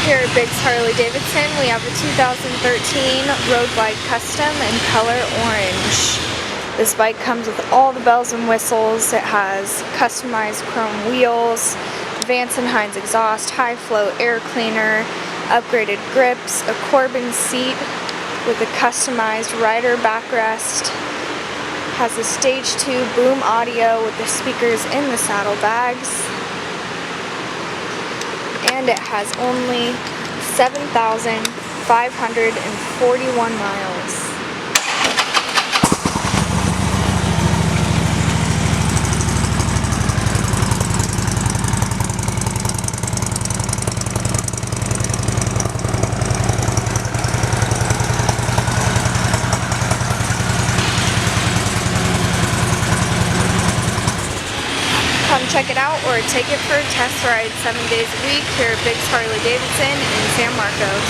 Here at Biggs Harley Davidson, we have a 2013 Road Glide Custom in color orange. This bike comes with all the bells and whistles. It has customized chrome wheels, Vance & Hines exhaust, high flow air cleaner, upgraded grips, a Corbin seat with a customized rider backrest, has a stage 2 boom audio with the speakers in the saddlebags, and it has only 7,541 miles. Come check it out or take it for a test ride 7 days a week here at Biggs Harley Davidson in San Marcos.